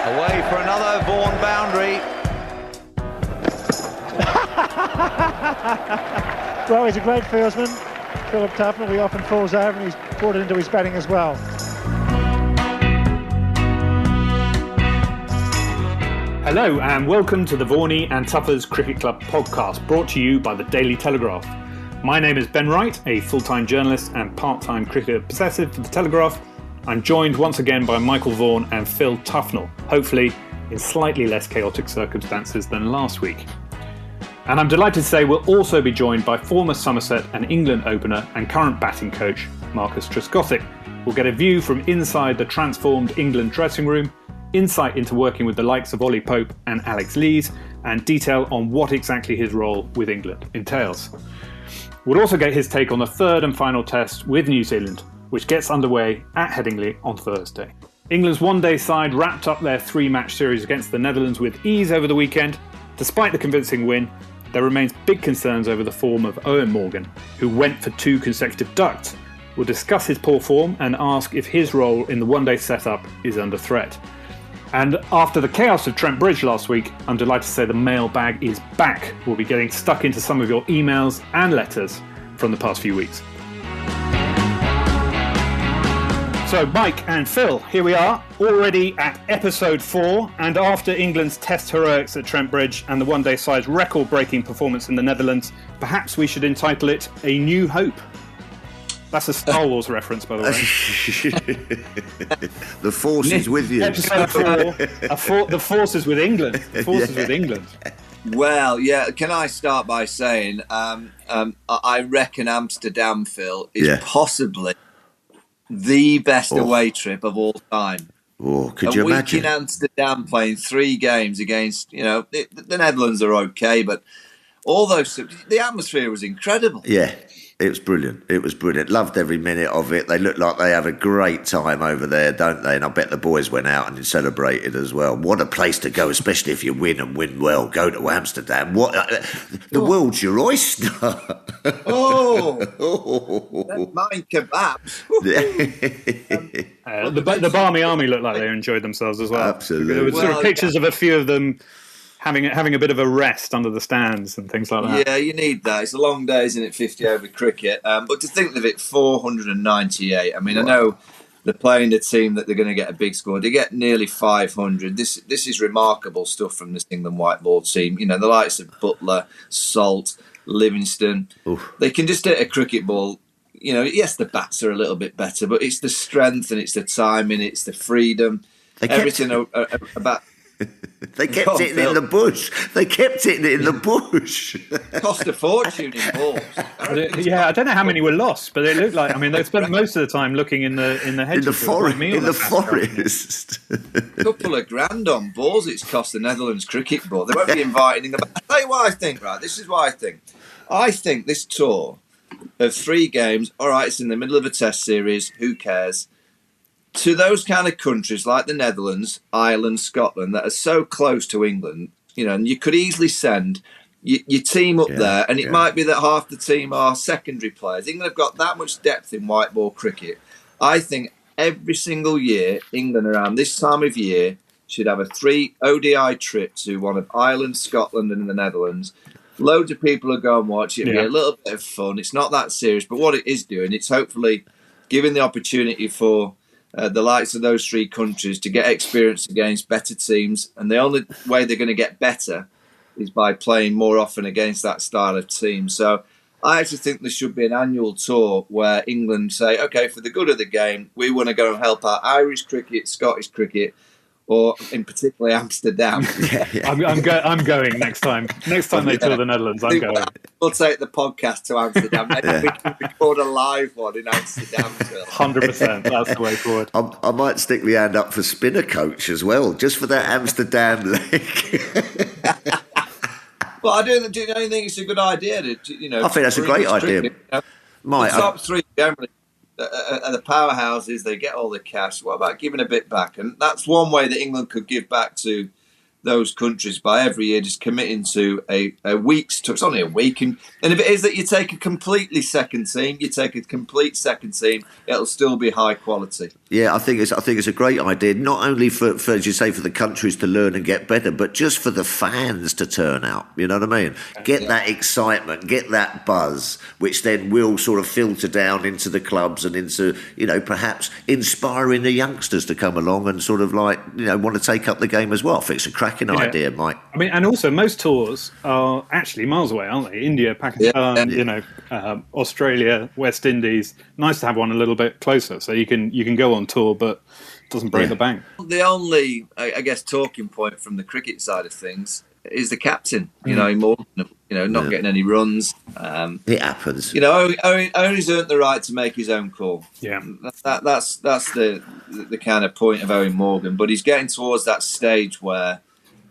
Away for another Vaughan boundary. Well, he's a great fieldsman, Philip Tufner. He often falls over and he's brought it into his batting as well. Hello and welcome to the Vaughany and Tuffers Cricket Club podcast, brought to you by the Daily Telegraph. My name is Ben Wright, a full-time journalist and part-time cricket obsessive for the Telegraph. I'm joined once again by Micheal Vaughan and Phil Tufnell, hopefully in slightly less chaotic circumstances than last week. And I'm delighted to say we'll also be joined by former Somerset and England opener and current batting coach Marcus Trescothick. We'll get a view from inside the transformed England dressing room, insight into working with the likes of Ollie Pope and Alex Lees, and detail on what exactly his role with England entails. We'll also get his take on the third and final test with New Zealand, which gets underway at Headingley on Thursday. England's one-day side wrapped up their three-match series against the Netherlands with ease over the weekend. Despite the convincing win, there remains big concerns over the form of Eoin Morgan, who went for 2 consecutive ducks. We'll discuss his poor form and ask if his role in the one-day setup is under threat. And after the chaos of Trent Bridge last week, I'm delighted to say the Mailbag is back. We'll be getting stuck into some of your emails and letters from the past few weeks. So Mike and Phil, here we are, already at episode 4, and after England's test heroics at Trent Bridge and the one-day side's record-breaking performance in the Netherlands, perhaps we should entitle it A New Hope. That's a Star Wars reference, by the way. The Force is with you. Episode 4, the Force is with England. The Force is with England. Well, yeah, can I start by saying I reckon Amsterdam, Phil, is possibly the best away trip of all time. Oh, could you imagine? A week in Amsterdam playing 3 games against, the Netherlands are okay, but all those, the atmosphere was incredible. Yeah, it was brilliant. It was brilliant. Loved every minute of it. They look like they have a great time over there, don't they? And I bet the boys went out and celebrated as well. What a place to go, especially if you win and win well. Go to Amsterdam. The world's your oyster. Mind kebabs. The Barmy Army looked like they enjoyed themselves as well. Absolutely. There were sort of pictures of a few of them having a bit of a rest under the stands and things like that. Yeah, you need that. It's a long day, isn't it, 50 over cricket? But to think of it, 498. I mean, I know they're playing a team that they're going to get a big score. They get nearly 500. This is remarkable stuff from this England white ball team. The likes of Butler, Salt, Livingston. Oof. They can just hit a cricket ball. Yes, the bats are a little bit better, but it's the strength and it's the timing, it's the freedom, everything about. They kept it in the bush. They kept it in the bush. Cost a fortune in balls. I don't know how many were lost, but it looked like. I mean, they spent most of the time looking in the hedges. In the forest. A couple of grand on balls. It's cost the Netherlands cricket board. They won't be inviting them. I'll tell you what I think. Right, this is what I think. I think this tour of 3 games. All right, it's in the middle of a test series. Who cares? To those kind of countries like the Netherlands, Ireland, Scotland, that are so close to England, and you could easily send your team up there, and it might be that half the team are secondary players. England have got that much depth in white ball cricket. I think every single year, England around this time of year should have a 3 ODI trip to one of Ireland, Scotland, and the Netherlands. Loads of people will go and watch it. It'll be a little bit of fun. It's not that serious, but what it is doing, it's hopefully giving the opportunity for the likes of those 3 countries to get experience against better teams, and the only way they're going to get better is by playing more often against that style of team. So I actually think there should be an annual tour where England say, okay, for the good of the game, we want to go and help out Irish cricket, Scottish cricket, or in particular Amsterdam. I'm going next time. Next time they tour the Netherlands, I'm going. We'll take the podcast to Amsterdam. Maybe we can record a live one in Amsterdam. 100%. That's the way forward. I might stick my hand up for spinner coach as well, just for that Amsterdam leg. Well, do you think it's a good idea? I think that's a great idea. The top 3 generally are the powerhouses. They get all the cash. What about giving a bit back? And that's one way that England could give back to those countries by every year just committing to a week's tour. It's only a week, and if it is that you take a complete second team, it'll still be high quality. Yeah, I think it's a great idea, not only for as you say, for the countries to learn and get better, but just for the fans to turn out. You know what I mean? Get that excitement, get that buzz, which then will sort of filter down into the clubs and into, perhaps inspiring the youngsters to come along and sort of like, want to take up the game as well. I think it's a cracking idea, Mike. I mean, and also most tours are actually miles away, aren't they? India, Pakistan, Australia, West Indies. Nice to have one a little bit closer, so you can go on tour, but it doesn't break the bank. The only, I guess, talking point from the cricket side of things is the captain. Morgan, not getting any runs. It happens. Owen's earned the right to make his own call. Yeah, that's the kind of point of Eoin Morgan. But he's getting towards that stage where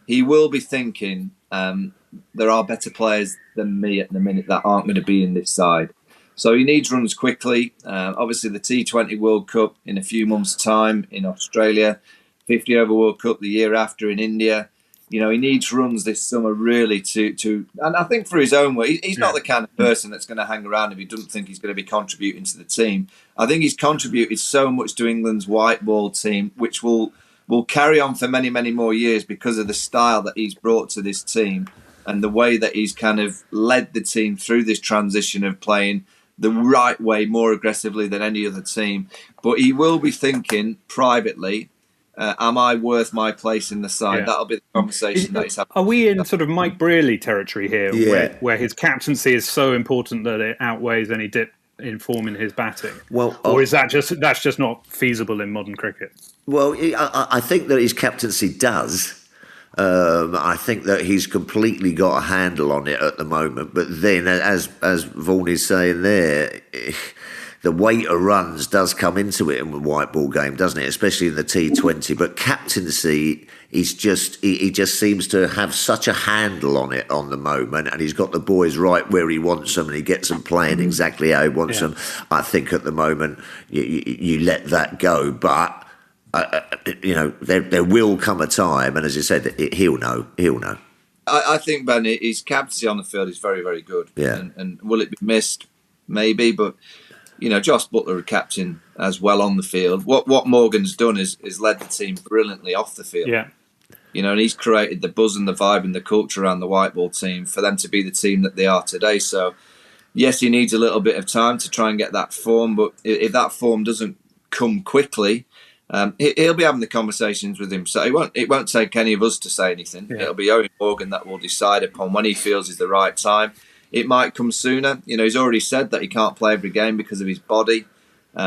he will be thinking, there are better players than me at the minute that aren't going to be in this side. So he needs runs quickly. Obviously, the T20 World Cup in a few months' time in Australia, 50 over World Cup the year after in India. He needs runs this summer really to and I think for his own way, he's not the kind of person that's going to hang around if he doesn't think he's going to be contributing to the team. I think he's contributed so much to England's white ball team, which will carry on for many, many more years because of the style that he's brought to this team and the way that he's kind of led the team through this transition of playing the right way, more aggressively than any other team. But he will be thinking privately, am I worth my place in the side? Yeah. That'll be the conversation that he's having. Are we in sort of Mike Brearley territory here, where his captaincy is so important that it outweighs any dip in form in his batting? Well, or is that's just not feasible in modern cricket? Well, I think that his captaincy does. I think that he's completely got a handle on it at the moment. But then, as Vaughany's saying there, the weight of runs does come into it in the white ball game, doesn't it? Especially in the T20. But captaincy, he just seems to have such a handle on it on the moment, and he's got the boys right where he wants them, and he gets them playing exactly how he wants them. I think at the moment you let that go, but. There will come a time, and as you said, he'll know. I think, Ben, his captaincy on the field is very, very good. Yeah. And will it be missed? Maybe, but Josh Buttler, a captain as well on the field. What Morgan's done is led the team brilliantly off the field. Yeah. And he's created the buzz and the vibe and the culture around the white ball team for them to be the team that they are today. So, yes, he needs a little bit of time to try and get that form, but if that form doesn't come quickly. He'll be having the conversations with him, so it won't take any of us to say anything. Yeah. It'll be Eoin Morgan that will decide upon when he feels is the right time. It might come sooner. He's already said that he can't play every game because of his body,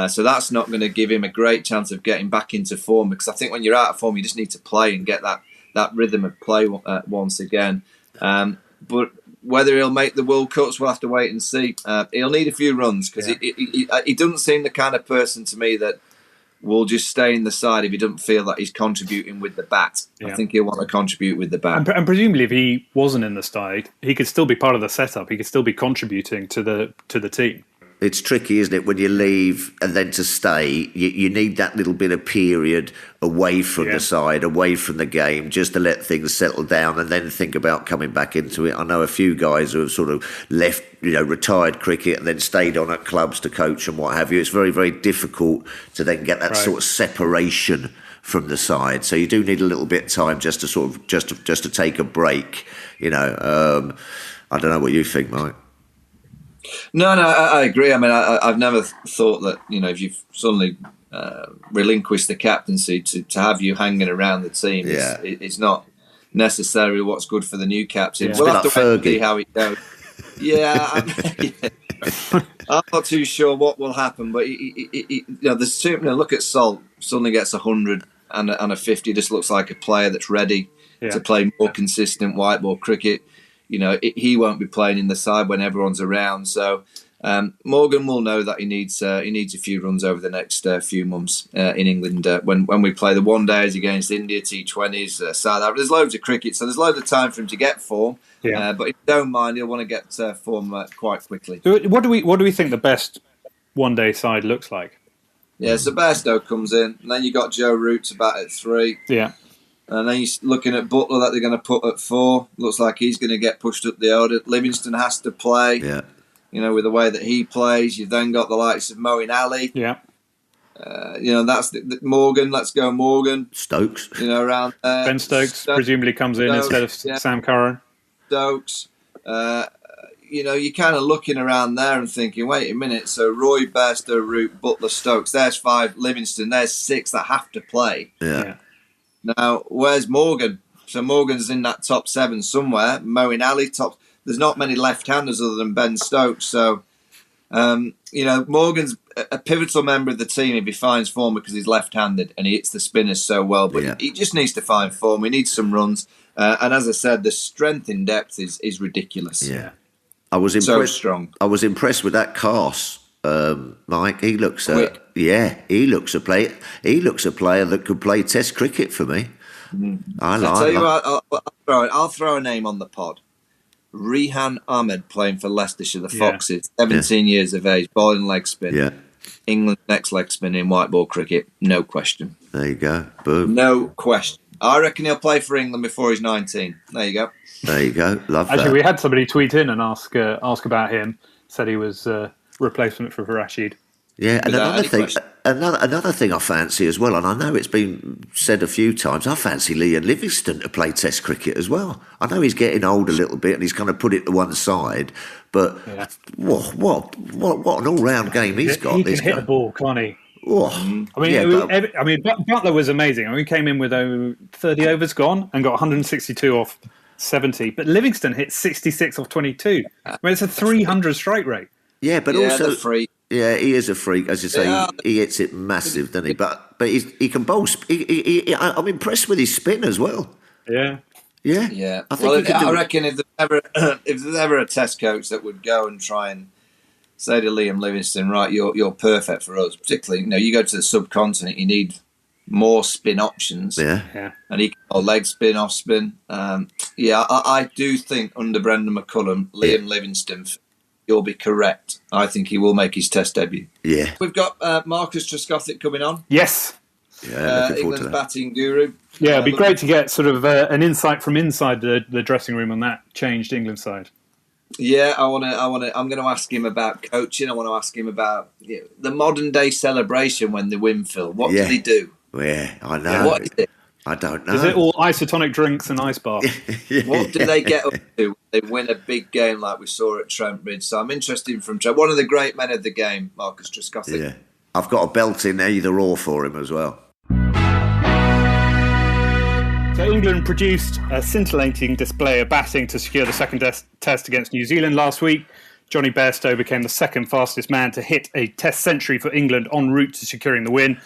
so that's not going to give him a great chance of getting back into form. Because I think when you're out of form, you just need to play and get that rhythm of play once again. But whether he'll make the World Cups, we'll have to wait and see. He'll need a few runs because he doesn't seem the kind of person to me that will just stay in the side if he doesn't feel that he's contributing with the bat. Yeah. I think he'll want to contribute with the bat. And presumably if he wasn't in the side, he could still be part of the setup. He could still be contributing to the team. It's tricky, isn't it, when you leave and then to stay, you need that little bit of period away from the side, away from the game, just to let things settle down and then think about coming back into it. I know a few guys who have sort of left, retired cricket and then stayed on at clubs to coach and what have you. It's very, very difficult to then get that sort of separation from the side. So you do need a little bit of time just to sort of just to take a break. I don't know what you think, Mike. No, I agree. I mean, I've never thought that, if you've suddenly relinquished the captaincy to have you hanging around the team, it's not necessarily what's good for the new captain. Yeah. We'll have to wait and see how it goes. I'm not too sure what will happen, but there's certainly look at Salt. Suddenly gets 100 and a 50. Just looks like a player that's ready to play more consistent white ball cricket. He won't be playing in the side when everyone's around. So Morgan will know that he needs a few runs over the next few months in England when we play the one days against India, T20s, South Africa. There's loads of cricket, so there's loads of time for him to get form. Yeah. But if you don't mind, he'll want to get form quite quickly. What do we think the best one day side looks like? Yeah, so Bairstow comes in, and then you got Joe Root to bat at 3. Yeah. And then you're looking at Butler that they're going to put at 4. Looks like he's going to get pushed up the order. Livingston has to play. Yeah. With the way that he plays. You've then got the likes of Moeen Ali. Yeah. That's Morgan. Let's go Morgan. Stokes. Around there. Ben Stokes presumably comes in instead of Sam Curran. Stokes. You're kind of looking around there and thinking, wait a minute. So Roy, Bairstow, Root, Butler, Stokes. There's 5. Livingston. There's 6 that have to play. Yeah. Now, where's Morgan? So Morgan's in that top 7 somewhere. Moeen Ali top. There's not many left-handers other than Ben Stokes. So, Morgan's a pivotal member of the team if he finds form because he's left-handed and he hits the spinners so well. But he just needs to find form. He needs some runs. And as I said, the strength in depth is ridiculous. Yeah. I was impressed. So strong. I was impressed with that Cars, Mike. He looks quick. He looks a player that could play Test cricket for me. I'll tell you what, I'll throw a name on the pod. Rehan Ahmed playing for Leicestershire, the Foxes, 17 years of age, bowling leg spin. Yeah. England's next leg spin in white ball cricket, no question. There you go. Boom. No question. I reckon he'll play for England before he's 19. There you go. There you go. Love that. Actually, we had somebody tweet in and ask about him. Said he was replacement for Rashid. Yeah, and another thing I fancy as well, and I know it's been said a few times, I fancy Liam Livingston to play Test cricket as well. I know he's getting old a little bit and he's kind of put it to one side, but what an all-round game he's got. He can hit the ball, can't he? Oh, Butler was amazing. He came in with 30 overs gone and got 162 off 70, but Livingston hit 66 off 22. It's a 300 strike rate. Yeah, but also the freak. Yeah, he is a freak, as you say. He hits it massive, doesn't he? But he can bowl. I'm impressed with his spin as well. Yeah. I reckon if there's ever a Test coach that would go and try and say to Liam Livingston, right, you're perfect for us. Particularly, you go to the subcontinent, you need more spin options. Yeah. And he can bowl leg spin, off spin. I do think under Brendan McCullum, Liam Livingston. You'll be correct. I think he will make his Test debut. Yeah. We've got Marcus Trescothick coming on. Yes. Yeah, England's batting guru. Yeah, it'd be great to get sort of an insight from inside the dressing room on that changed England side. Yeah, I'm going to ask him about coaching. I want to ask him about the modern day celebration when they win, Phil. What do they do? Yeah, I know. What is it? I don't know. Is it all isotonic drinks and ice bath? What do they get up to when they win a big game like we saw at Trent Bridge? So I'm interested from Trent. One of the great men of the game, Marcus Trescothick. Yeah. I've got a belt in either or for him as well. So England produced a scintillating display of batting to secure the second test against New Zealand last week. Johnny Bairstow became the second fastest man to hit a Test century for England en route to securing the win.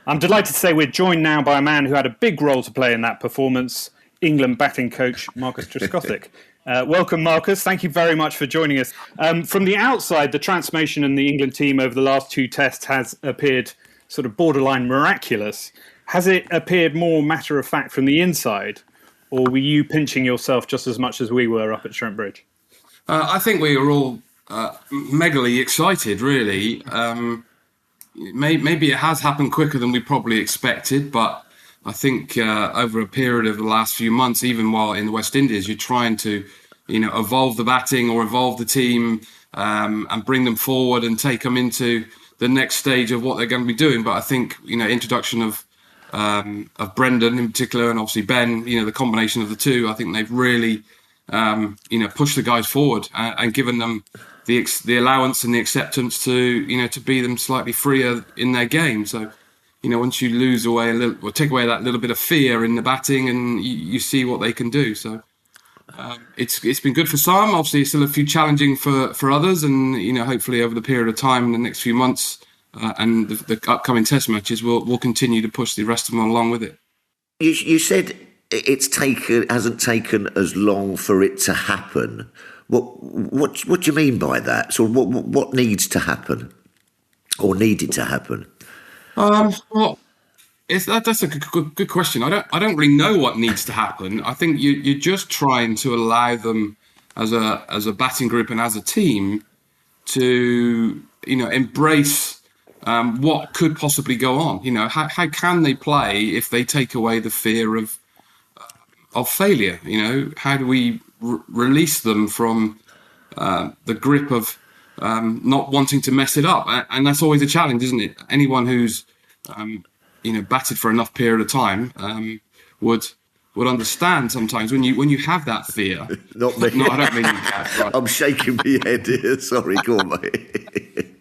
I'm delighted to say we're joined now by a man who had a big role to play in that performance, England batting coach Marcus Trescothick. Welcome, Marcus. Thank you very much for joining us. From the outside, the transformation in the England team over the last 2 tests has appeared sort of borderline miraculous. Has it appeared more matter of fact from the inside, or were you pinching yourself just as much as we were up at Trent Bridge? I think we were all megally excited, really. Maybe it has happened quicker than we probably expected, but I think over a period of the last few months, even while in the West Indies, you're trying to, evolve the batting or evolve the team and bring them forward and take them into the next stage of what they're going to be doing. But I think, introduction of Brendan in particular and obviously Ben, the combination of the two, I think they've really, pushed the guys forward and given them the allowance and the acceptance to be them slightly freer in their game. So once you lose away a little or take away that little bit of fear in the batting, and you see what they can do. So it's been good for some. Obviously, it's still a few challenging for others, and hopefully over the period of time in the next few months and the upcoming Test matches, we'll continue to push the rest of them along with it. You said it hasn't taken as long for it to happen. What do you mean by that? So what needs to happen, or needed to happen? Well, that's a good question. I don't really know what needs to happen. I think you're just trying to allow them as a batting group and as a team to embrace what could possibly go on. How can they play if they take away the fear of failure. How do we release them from the grip of not wanting to mess it up? And that's always a challenge, isn't it? Anyone who's batted for enough period of time would understand sometimes when you have that fear. Not me. No, I don't mean you, Kat, right? I'm shaking my head here. Sorry, go on, mate.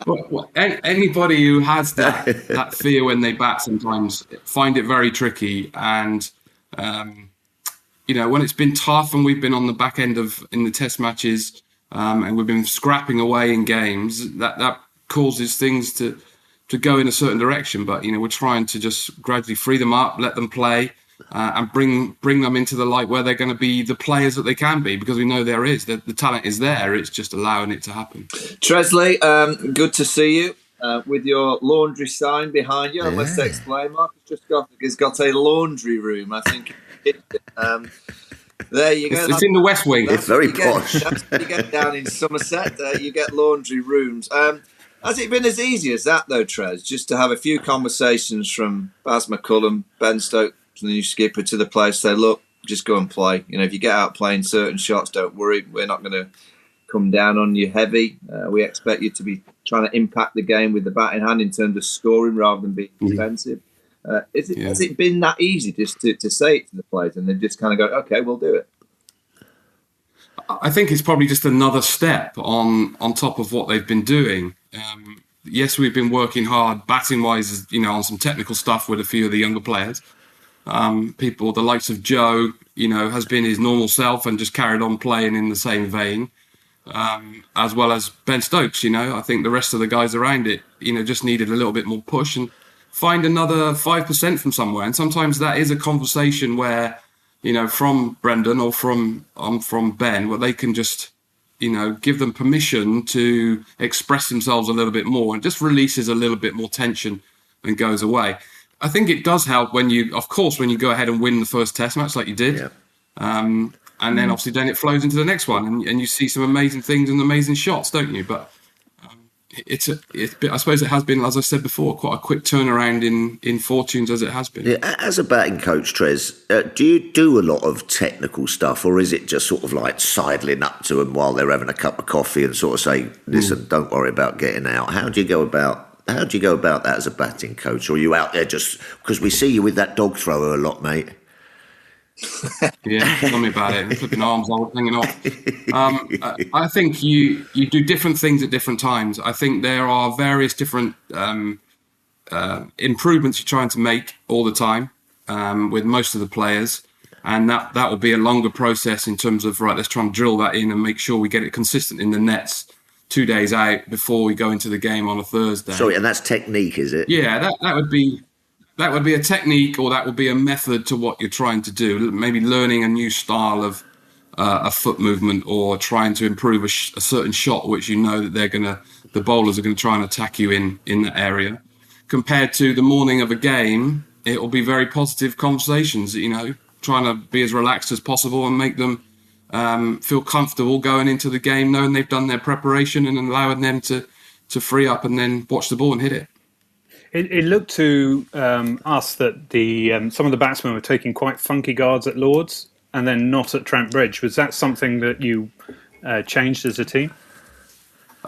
Well, anybody who has that fear when they bat sometimes find it very tricky. And, when it's been tough and we've been on the back end in the test matches and we've been scrapping away in games, that causes things to go in a certain direction. But, we're trying to just gradually free them up, let them play. And bring them into the light where they're going to be the players that they can be, because we know the talent is there. It's just allowing it to happen. Tresley, good to see you with your laundry sign behind you. I must explain, Marcus Trescothick has got a laundry room, I think. There you go. It's in the West Wing. It's very posh. That's what you get down in Somerset. You get laundry rooms. Has it been as easy as that, though, Trez? Just to have a few conversations from Baz McCullum, Ben Stokes, the new skipper, to the players, say, look, just go and play. If you get out playing certain shots, don't worry. We're not going to come down on you heavy. We expect you to be trying to impact the game with the bat in hand in terms of scoring rather than being defensive. Has it been that easy just to say it to the players and then just kind of go, okay, we'll do it? I think it's probably just another step on top of what they've been doing. Yes, we've been working hard batting-wise, on some technical stuff with a few of the younger players. People, the likes of Joe, has been his normal self and just carried on playing in the same vein, as well as Ben Stokes. I think the rest of the guys around it, just needed a little bit more push and find another 5% from somewhere. And sometimes that is a conversation where, from Brendan or from Ben, where they can just, give them permission to express themselves a little bit more, and just releases a little bit more tension and goes away. I think it does help when you go ahead and win the first test match like you did. Yeah. And then obviously then it flows into the next one and you see some amazing things and amazing shots, don't you? But I suppose it has been, as I said before, quite a quick turnaround in fortunes as it has been. Yeah, as a batting coach, Trez, do you do a lot of technical stuff, or is it just sort of like sidling up to them while they're having a cup of coffee and sort of say, listen, don't worry about getting out? How do you go about that as a batting coach? Or are you out there just because we see you with that dog thrower a lot, mate? Yeah, tell me about it. Flipping arms all hanging off. I think you do different things at different times. I think there are various different improvements you're trying to make all the time with most of the players. And that will be a longer process in terms of, right, let's try and drill that in and make sure we get it consistent in the nets 2 days out before we go into the game on a Thursday. Sorry, and that's technique, is it? Yeah, that would be a technique, or that would be a method to what you're trying to do. Maybe learning a new style of a foot movement, or trying to improve a certain shot, which that the bowlers are going to try and attack you in that area. Compared to the morning of a game, it will be very positive conversations. Trying to be as relaxed as possible and make them feel comfortable going into the game, knowing they've done their preparation, and allowing them to free up and then watch the ball and hit it. It looked to us that some of the batsmen were taking quite funky guards at Lords and then not at Trent Bridge. Was that something that you changed as a team?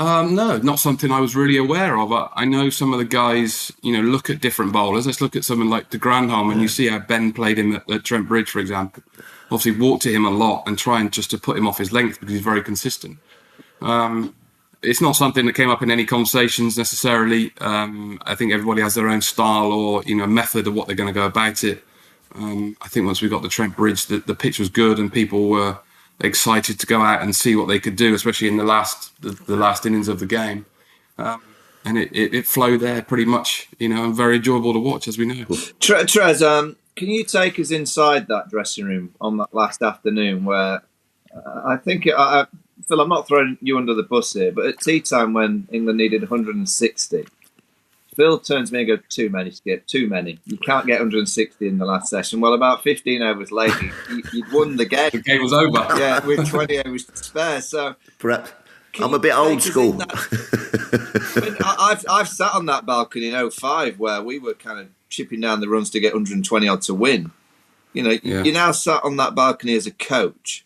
No, not something I was really aware of. I know some of the guys, look at different bowlers. Let's look at someone like de Grandhomme, and you see how Ben played him at Trent Bridge, for example. Obviously walked to him a lot and trying just to put him off his length because he's very consistent. It's not something that came up in any conversations necessarily. I think everybody has their own style or method of what they're going to go about it. I think once we got the Trent Bridge, the pitch was good and people were excited to go out and see what they could do, especially in the last innings of the game. And it flowed there pretty much, and very enjoyable to watch, as we know. Trez, can you take us inside that dressing room on that last afternoon where I think, Phil, I'm not throwing you under the bus here, but at tea time when England needed 160, Phil turns to me and goes, too many, Skip, too many. You can't get 160 in the last session. Well, about 15 overs later, you'd won the game. The game was over. Yeah, with 20 overs to spare. So perhaps I'm a bit old school. I've sat on that balcony in 05 where we were kind of chipping down the runs to get 120 odd to win. You're now sat on that balcony as a coach.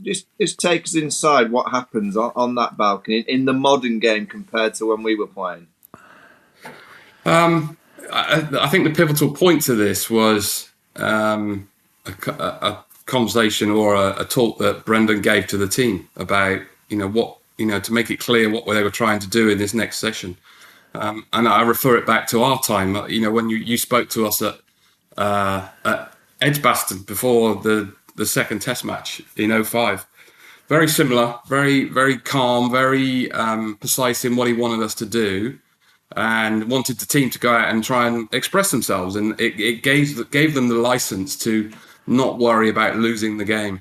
Just take us inside what happens on that balcony in the modern game compared to when we were playing. I think the pivotal point to this was a conversation or a talk that Brendan gave to the team about to make it clear what they were trying to do in this next session. And I refer it back to our time. When you spoke to us at Edgbaston before the second Test match in 2005. Very similar, very, very calm, very precise in what he wanted us to do, and wanted the team to go out and try and express themselves. And it gave them the license to not worry about losing the game.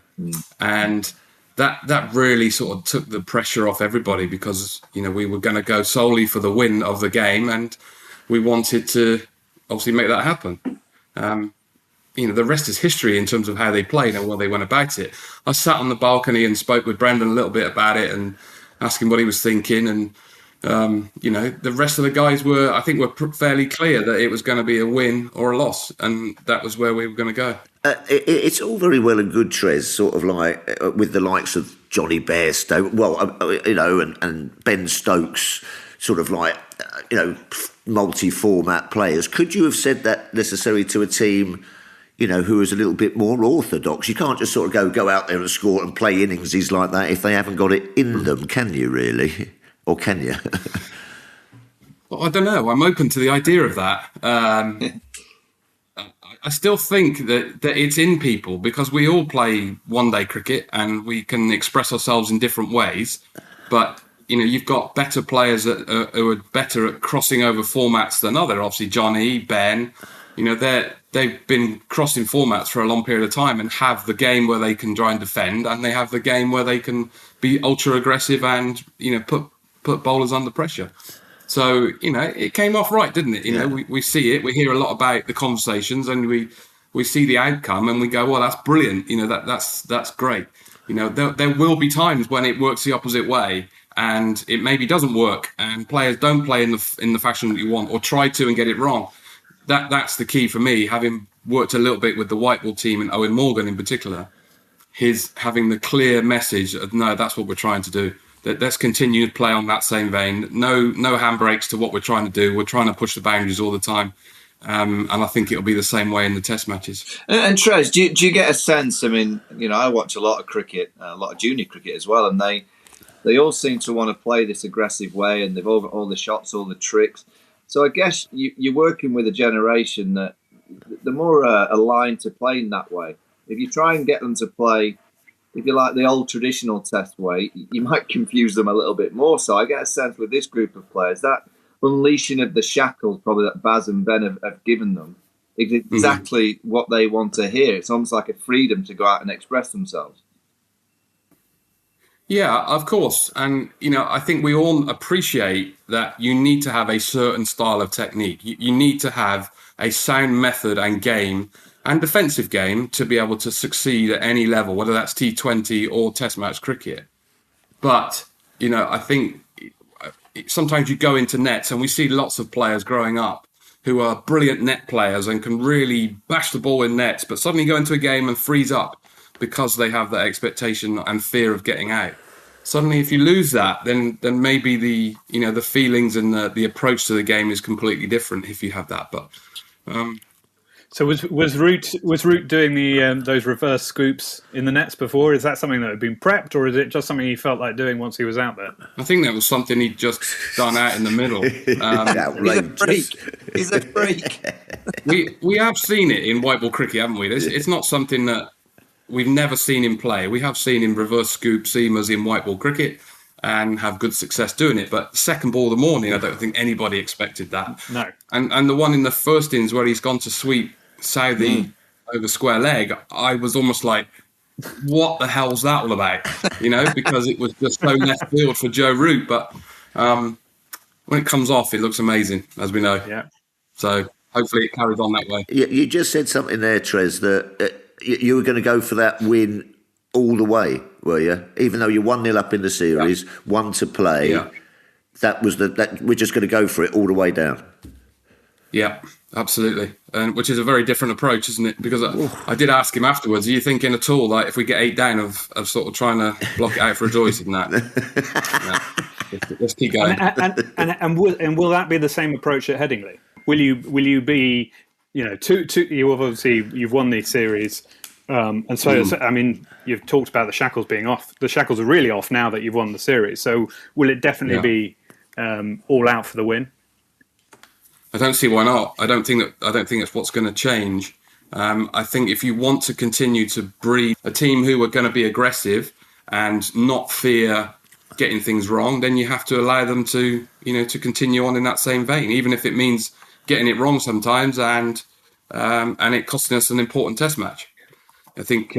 And that really sort of took the pressure off everybody, because we were going to go solely for the win of the game, and we wanted to obviously make that happen. The rest is history in terms of how they played and what they went about it. I sat on the balcony and spoke with Brendan a little bit about it and asked him what he was thinking. And, the rest of the guys were fairly clear that it was going to be a win or a loss. And that was where we were going to go. It's all very well and good, Trez, sort of like with the likes of Johnny Bairstow, and Ben Stokes, sort of like, multi-format players. Could you have said that necessarily to a team, who was a little bit more orthodox? You can't just sort of go out there and score and play innings like that if they haven't got it in them, can you really? Or can you? Well, I don't know. I'm open to the idea of that. I still think that it's in people, because we all play one-day cricket and we can express ourselves in different ways. But, you've got better players who are better at crossing over formats than others. Obviously, Johnny, Ben, they've been crossing formats for a long period of time and have the game where they can try and defend, and they have the game where they can be ultra aggressive and, put bowlers under pressure. So, it came off right, didn't it? We see it, we hear a lot about the conversations, and we see the outcome and we go, well, that's brilliant. That's great. There will be times when it works the opposite way and it maybe doesn't work and players don't play in the fashion that you want, or try to and get it wrong. That's the key for me, having worked a little bit with the white ball team and Eoin Morgan in particular, his having the clear message of, no, that's what we're trying to do. Let's continue to play on that same vein. No handbrakes to what we're trying to do. We're trying to push the boundaries all the time. And I think it'll be the same way in the Test matches. And Trez, do you get a sense? I mean, I watch a lot of cricket, a lot of junior cricket as well, and they all seem to want to play this aggressive way, and they've all got all the shots, all the tricks. So I guess you're working with a generation that they're more aligned to playing that way. If you try and get them to play, if you like, the old traditional Test way, you might confuse them a little bit more. So I get a sense with this group of players that unleashing of the shackles, probably that Baz and Ben have given them, is exactly what they want to hear. It's almost like a freedom to go out and express themselves. Yeah, of course. And, I think we all appreciate that you need to have a certain style of technique. You need to have a sound method and game and defensive game to be able to succeed at any level, whether that's T20 or Test match cricket. But, I think sometimes you go into nets, and we see lots of players growing up who are brilliant net players and can really bash the ball in nets, but suddenly go into a game and freeze up because they have that expectation and fear of getting out. Suddenly, if you lose that, then maybe the feelings and the approach to the game is completely different if you have that. But so was Root doing those reverse scoops in the nets before? Is that something that had been prepped, or is it just something he felt like doing once he was out there? I think that was something he'd just done out in the middle. He's a freak. We have seen it in white ball cricket, haven't we? It's not something that we've never seen him play. We have seen him reverse scoop seamers in white ball cricket and have good success doing it. But second ball of the morning, I don't think anybody expected that. No. And the one in the first innings where he's gone to sweep Southey over square leg, I was almost like, what the hell's that all about? Because it was just so left field for Joe Root. But when it comes off, it looks amazing, as we know. Yeah. So hopefully it carries on that way. You just said something there, Trez, that you were going to go for that win all the way, were you? Even though you're 1-0 up in the series, one to play, that was that we're just going to go for it all the way down. Yeah, absolutely. And which is a very different approach, isn't it? Because I did ask him afterwards, are you thinking at all, like, if we get 8 down, of sort of trying to block it out for a Joyce and that? No. Let's keep going. And will that be the same approach at Headingley? Will you be, you've won the series, and so I mean, you've talked about the shackles being off. The shackles are really off now that you've won the series. So will it definitely be all out for the win? I don't see why not. I don't think that's what's going to change. I think if you want to continue to breed a team who are going to be aggressive and not fear getting things wrong, then you have to allow them to continue on in that same vein, even if it means getting it wrong sometimes and it costing us an important Test match. I think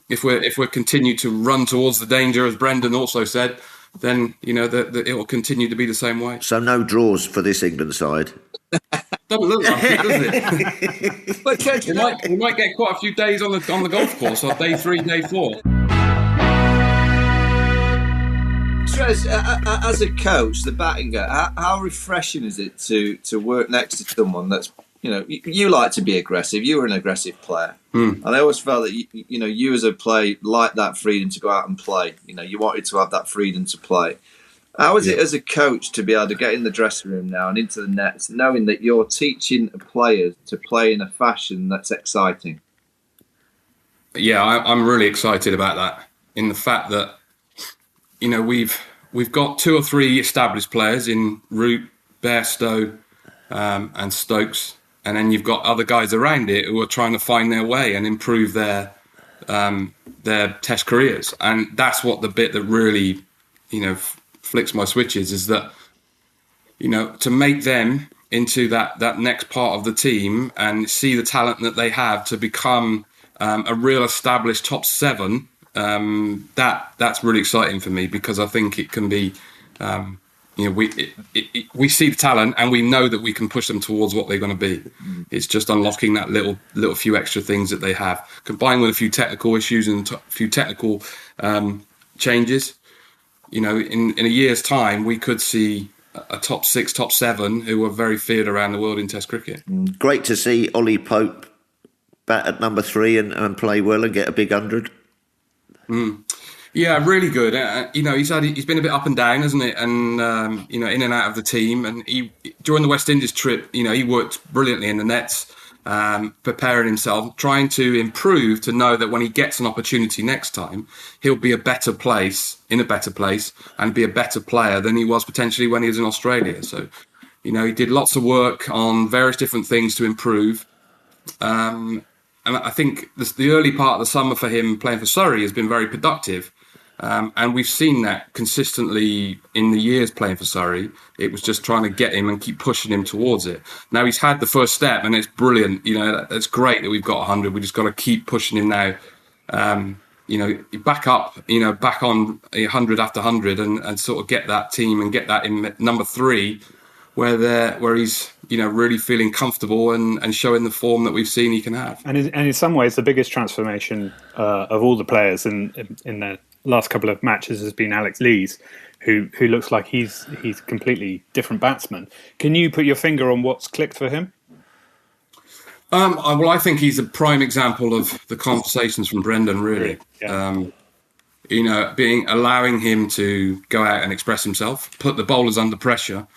if we continue to run towards the danger, as Brendan also said, then it will continue to be the same way. So no draws for this England side. Doesn't look like it, does it? But we might get quite a few days on the golf course on day 3, day 4. Trez, as a coach, the batting guy, how refreshing is it to work next to someone that's, you like to be aggressive. You were an aggressive player, and I always felt that you as a player liked that freedom to go out and play. You wanted to have that freedom to play. How is it as a coach to be able to get in the dressing room now and into the nets, knowing that you're teaching players to play in a fashion that's exciting? Yeah, I'm really excited about that. In the fact that we've got 2 or 3 established players in Root, Bairstow, and Stokes, and then you've got other guys around it who are trying to find their way and improve their Test careers. And that's what the bit that really flicks my switches is that to make them into that next part of the team and see the talent that they have to become a real established top 7. That's really exciting for me, because I think it can be we see the talent and we know that we can push them towards what they're going to be. It's just unlocking that little few extra things that they have, combined with a few technical issues and a few technical changes. In a year's time, we could see a top 6, top 7 who are very feared around the world in Test cricket. Great to see Ollie Pope bat at number 3 and play well and get a big 100. Yeah, really good. He's been a bit up and down, hasn't it? And in and out of the team. And during the West Indies trip, he worked brilliantly in the nets, preparing himself, trying to improve, to know that when he gets an opportunity next time, he'll be in a better place, and be a better player than he was potentially when he was in Australia. So, he did lots of work on various different things to improve. And I think the early part of the summer for him playing for Surrey has been very productive. And we've seen that consistently in the years playing for Surrey. It was just trying to get him and keep pushing him towards it. Now he's had the first step, and it's brilliant. It's great that we've got 100. We just got to keep pushing him now. Back up, back on 100 after 100, and sort of get that team and get that in number 3, where he's really feeling comfortable and showing the form that we've seen he can have. And in some ways, the biggest transformation of all the players in the last couple of matches has been Alex Lees, who looks like he's a completely different batsman. Can you put your finger on what's clicked for him? Well, I think he's a prime example of the conversations from Brendan, really. Yeah. Allowing him to go out and express himself, put the bowlers under pressure.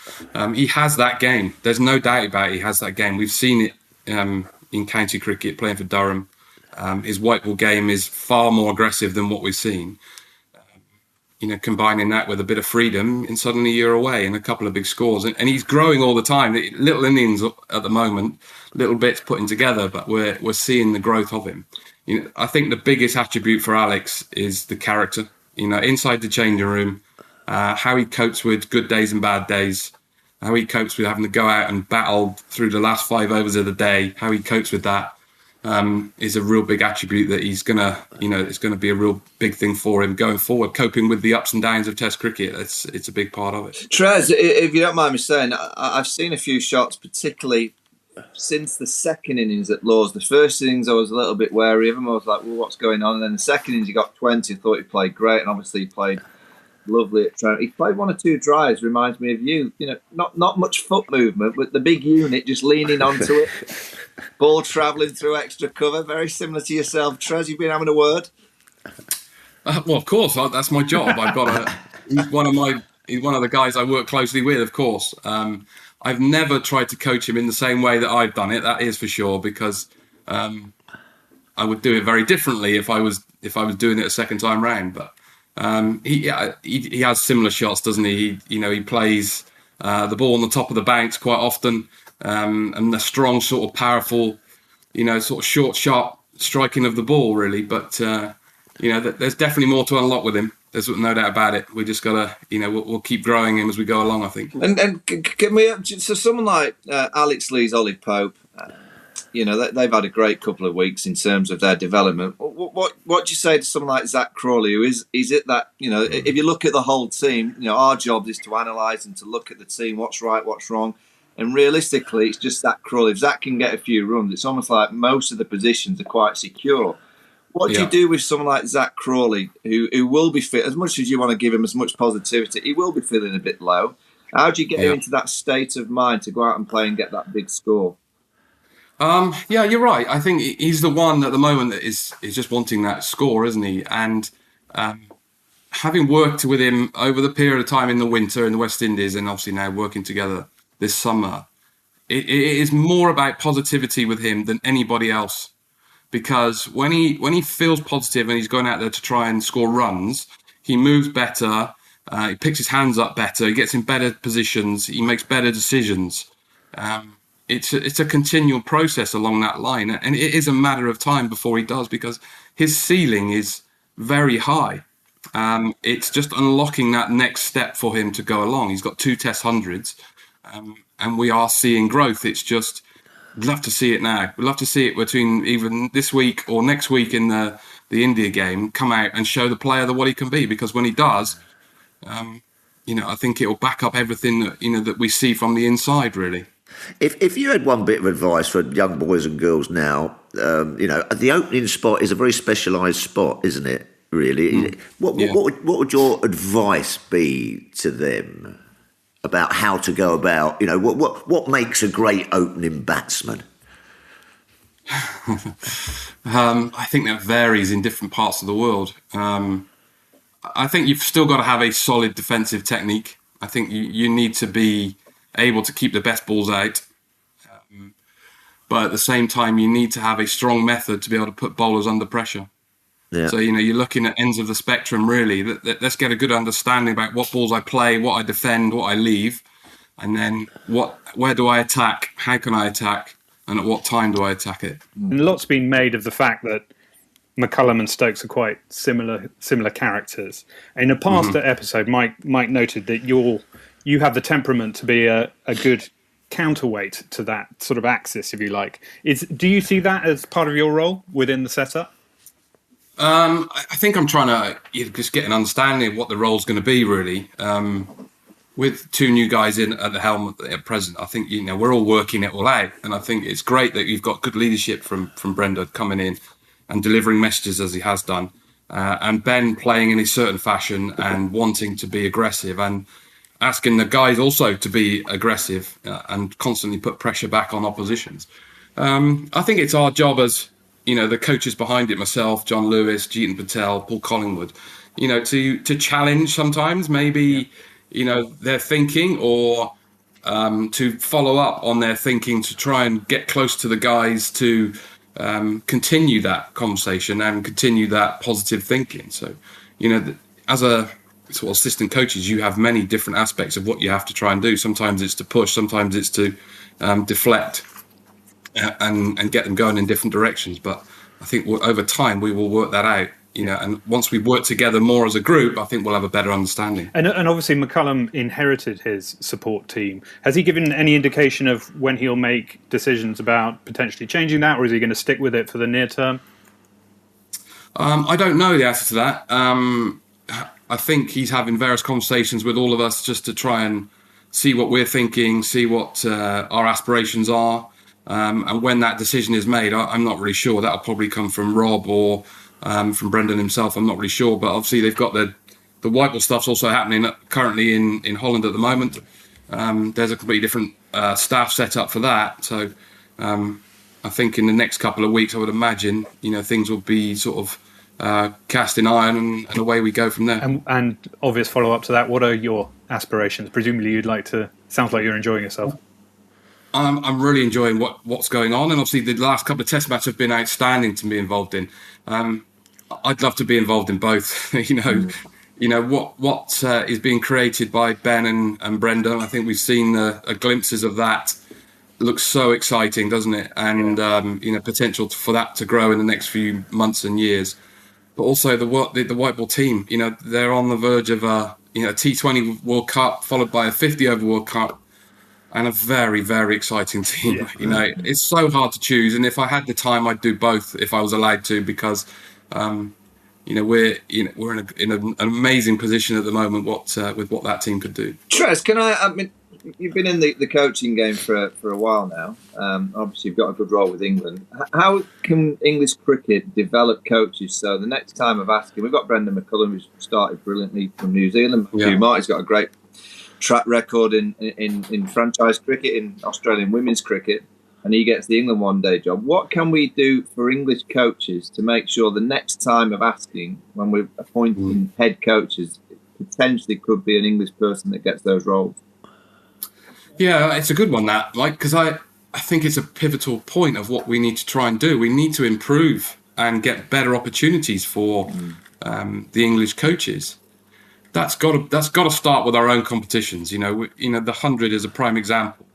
He has that game. There's no doubt about it. He has that game. We've seen it in county cricket, playing for Durham. His white ball game is far more aggressive than what we've seen. Combining that with a bit of freedom, and suddenly you're away in a couple of big scores. And he's growing all the time. Little innings at the moment, little bits putting together, but we're seeing the growth of him. I think the biggest attribute for Alex is the character. Inside the changing room, how he copes with good days and bad days, how he copes with having to go out and battle through the last 5 overs of the day, how he copes with that. Is a real big attribute that he's it's gonna be a real big thing for him going forward. Coping with the ups and downs of Test cricket, it's a big part of it. Trez, if you don't mind me saying, I've seen a few shots, particularly since the second innings at Lord's. The first innings I was a little bit wary of him. I was like, well, what's going on? And then the second innings he got 20. I thought he played great, and obviously he played lovely at Trent. He played 1 or 2 drives, reminds me of you. You know, not much foot movement, but the big unit just leaning onto it. Ball travelling through extra cover, very similar to yourself, Trez. You've been having a word. Well, of course, that's my job. He's one of the guys I work closely with, of course. I've never tried to coach him in the same way that I've done it. That is for sure, because I would do it very differently if I was doing it a second time round. But he has similar shots, doesn't he? He plays the ball on the top of the bounce quite often, and the strong, sort of powerful, sort of short, sharp striking of the ball, really. But there's definitely more to unlock with him. There's no doubt about it. We just gotta, we'll keep growing him as we go along, I think. And can we? So someone like Alex Lee's Ollie Pope, they've had a great couple of weeks in terms of their development. What do you say to someone like Zach Crawley, who is it that if you look at the whole team, our job is to analyse and to look at the team, what's right, what's wrong, and realistically, it's just Zach Crawley. If Zach can get a few runs, it's almost like most of the positions are quite secure. What do you do with someone like Zach Crawley, who will be fit, as much as you want to give him as much positivity, he will be feeling a bit low. How do you get him into that state of mind to go out and play and get that big score? Yeah, you're right. I think he's the one at the moment that is just wanting that score, isn't he? And having worked with him over the period of time in the winter in the West Indies, and obviously now working together this summer, it is more about positivity with him than anybody else. Because when he feels positive and he's going out there to try and score runs, he moves better, he picks his hands up better, he gets in better positions, he makes better decisions. It's a continual process along that line, and it is a matter of time before he does, because his ceiling is very high. It's just unlocking that next step for him to go along. He's got 2 Test hundreds, and we are seeing growth. It's just, we'd love to see it now. We'd love to see it between even this week or next week in the India game, come out and show the player what he can be, because when he does, I think it will back up everything that we see from the inside, really. If you had one bit of advice for young boys and girls now, the opening spot is a very specialised spot, isn't it? Really, what would your advice be to them about how to go about? What makes a great opening batsman? I think that varies in different parts of the world. I think you've still got to have a solid defensive technique. I think you need to be able to keep the best balls out. But at the same time, you need to have a strong method to be able to put bowlers under pressure. Yeah. So, you're looking at ends of the spectrum, really. Let's get a good understanding about what balls I play, what I defend, what I leave. And then where do I attack? How can I attack? And at what time do I attack it? And a lot's been made of the fact that McCullum and Stokes are quite similar characters. In a past episode, Mike noted that you have the temperament to be a good counterweight to that sort of axis, if you like. Do you see that as part of your role within the setup? I think I'm trying to just get an understanding of what the role's going to be, really. With 2 new guys in at the helm at present, I think we're all working it all out, and I think it's great that you've got good leadership from Brendan coming in and delivering messages as he has done, and Ben playing in a certain fashion and wanting to be aggressive, and asking the guys also to be aggressive and constantly put pressure back on oppositions. I think it's our job as the coaches behind it, myself, John Lewis, Jeetan Patel, Paul Collingwood, to challenge sometimes maybe their thinking, or to follow up on their thinking, to try and get close to the guys to continue that conversation and continue that positive thinking. So, as a sort of assistant coaches, you have many different aspects of what you have to try and do. Sometimes it's to push, sometimes it's to deflect and get them going in different directions. But I think over time we will work that out. And once we work together more as a group, I think we'll have a better understanding. And obviously McCullum inherited his support team. Has he given any indication of when he'll make decisions about potentially changing that, or is he going to stick with it for the near term? I don't know the answer to that. I think he's having various conversations with all of us just to try and see what we're thinking, see what our aspirations are. And when that decision is made, I'm not really sure. That'll probably come from Rob or from Brendan himself. I'm not really sure. But obviously they've got the the white ball stuff's also happening currently in Holland at the moment. There's a completely different staff set up for that. So I think in the next couple of weeks, I would imagine, things will be sort of cast in iron, and away we go from there. And obvious follow-up to that, what are your aspirations? Presumably you'd like to... Sounds like you're enjoying yourself. I'm really enjoying what's going on, and obviously the last couple of test matches have been outstanding to be involved in. I'd love to be involved in both. What is being created by Ben and Brendan. I think we've seen glimpses of that. It looks so exciting, doesn't it? And potential for that to grow in the next few months and years. But also the white ball team. They're on the verge of a T20 World Cup, followed by a 50 over World Cup. And a very, very exciting team. It's so hard to choose. And if I had the time, I'd do both if I was allowed to, because we're in an amazing position at the moment. With what that team could do. Tres, you've been in the coaching game for a while now. Obviously, you've got a good role with England. How can English cricket develop coaches so the next time of asking, we've got Brendan McCullum, who's started brilliantly from New Zealand. Hugh Martin's got a great track record in franchise cricket, in Australian women's cricket, and he gets the England one-day job. What can we do for English coaches to make sure the next time of asking, when we're appointing head coaches, it potentially could be an English person that gets those roles? Yeah, it's a good one, that, Mike, because I think it's a pivotal point of what we need to try and do. We need to improve and get better opportunities for the English coaches. That's got to start with our own competitions. The 100 is a prime example.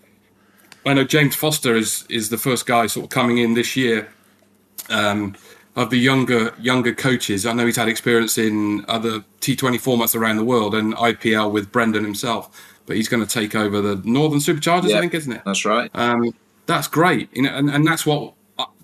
I know James Foster is the first guy sort of coming in this year of the younger coaches. I know he's had experience in other T20 formats around the world and IPL with Brendan himself, but he's going to take over the Northern Superchargers, I think, isn't it? That's right. That's great. And that's what,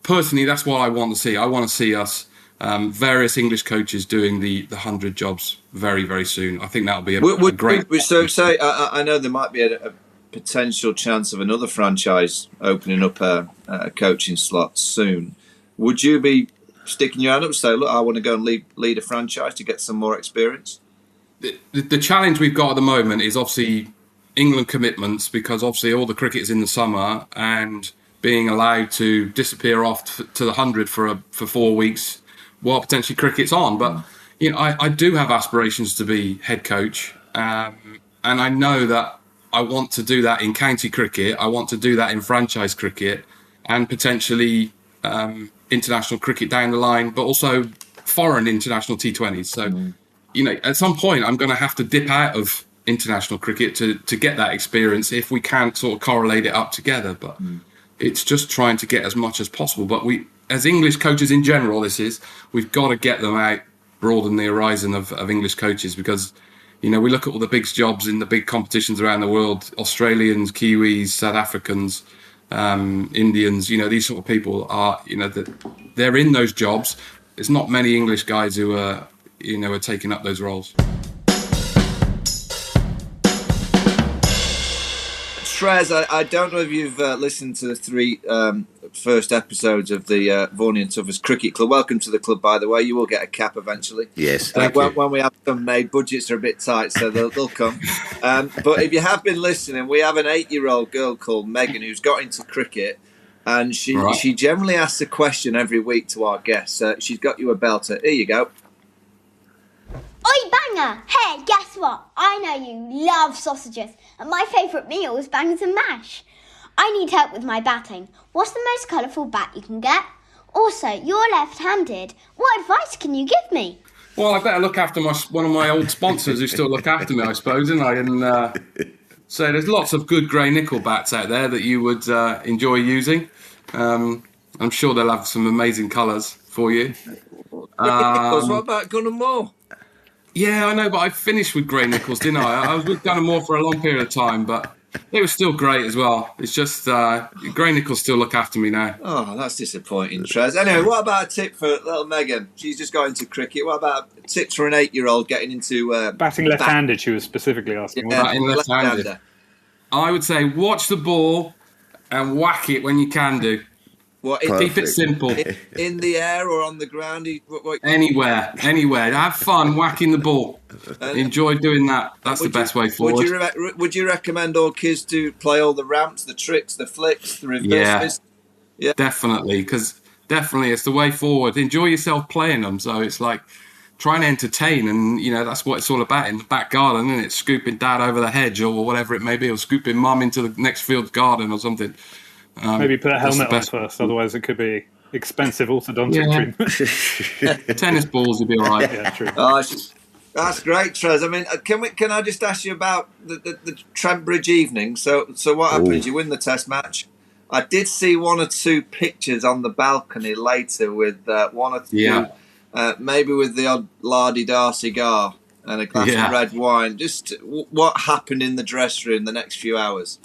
personally, that's what I want to see. I want to see us, various English coaches doing the 100 jobs very, very soon. I think that'll be a great... I know there might be a potential chance of another franchise opening up a coaching slot soon. Would you be sticking your hand up and say, look, I want to go and lead a franchise to get some more experience? The challenge we've got at the moment is obviously England commitments, because obviously all the cricket is in the summer, and being allowed to disappear off to the 100 for 4 weeks while potentially cricket's on. But I do have aspirations to be head coach, and I know that I want to do that in county cricket. I want to do that in franchise cricket, and potentially international cricket down the line, but also foreign international T20s. So, at some point, I'm going to have to dip out of international cricket to get that experience if we can't sort of correlate it up together. But it's just trying to get as much as possible. But we, as English coaches in general, we've got to get them out, broaden the horizon of English coaches, because we look at all the big jobs in the big competitions around the world: Australians, Kiwis, South Africans, Indians. These sort of people are, they're in those jobs. There's not many English guys who are taking up those roles. Trez, I don't know if you've listened to the 3 first episodes of the Vaughany and Tuffers Cricket Club. Welcome to the club, by the way. You will get a cap eventually. Yes, thank you. When we have them made, budgets are a bit tight, so they'll come. But if you have been listening, we have an 8-year-old girl called Megan who's got into cricket, and she generally asks a question every week to our guests. She's got you a belter. Here you go. Oi, Banger! Hey, guess what? I know you love sausages, and my favourite meal is bangers and mash. I need help with my batting. What's the most colourful bat you can get? Also, you're left-handed. What advice can you give me? Well, I better look after one of my old sponsors who still look after me, I suppose, and I can say there's lots of good grey nickel bats out there that you would enjoy using. I'm sure they'll have some amazing colours for you. What about Gunnar Moore? Yeah, I know, but I finished with grey nickels, didn't I? I was with Gunnar Moore for a long period of time, but they were still great as well. It's just grey nickels still look after me now. Oh, that's disappointing, Trez. Anyway, what about a tip for little Megan? She's just got into cricket. What about tips for an 8-year-old getting into... batting left-handed, she was specifically asking. Yeah, batting left-handed. I would say watch the ball and whack it when you can do. Keep it simple. In the air or on the ground? Anywhere. Have fun whacking the ball. Enjoy doing that. That's the best way forward. Would you recommend all kids to play all the ramps, the tricks, the flicks, the reverses? Yeah, definitely. Because definitely it's the way forward. Enjoy yourself playing them. So it's like try and entertain, and that's what it's all about in the back garden, isn't it? Scooping dad over the hedge or whatever it may be, or scooping mum into the next field's garden or something. Maybe put a helmet on first, otherwise it could be expensive orthodontic treatment. Tennis balls would be all right. Yeah, true. That's great, Trez. I mean, can I just ask you about the Trent Bridge evening? So what happens? You win the Test match. I did see one or two pictures on the balcony later with one or two, maybe with the odd la-di-da cigar and a glass of red wine. Just what happened in the dressing room the next few hours?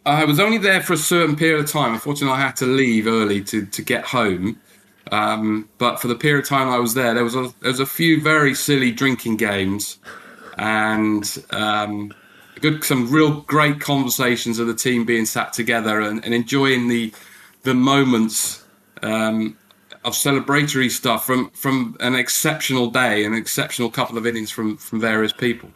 I was only there for a certain period of time. Unfortunately, I had to leave early to get home. But for the period of time I was there was a few very silly drinking games and some real great conversations of the team being sat together and enjoying the moments of celebratory stuff from an exceptional day, an exceptional couple of innings from various people.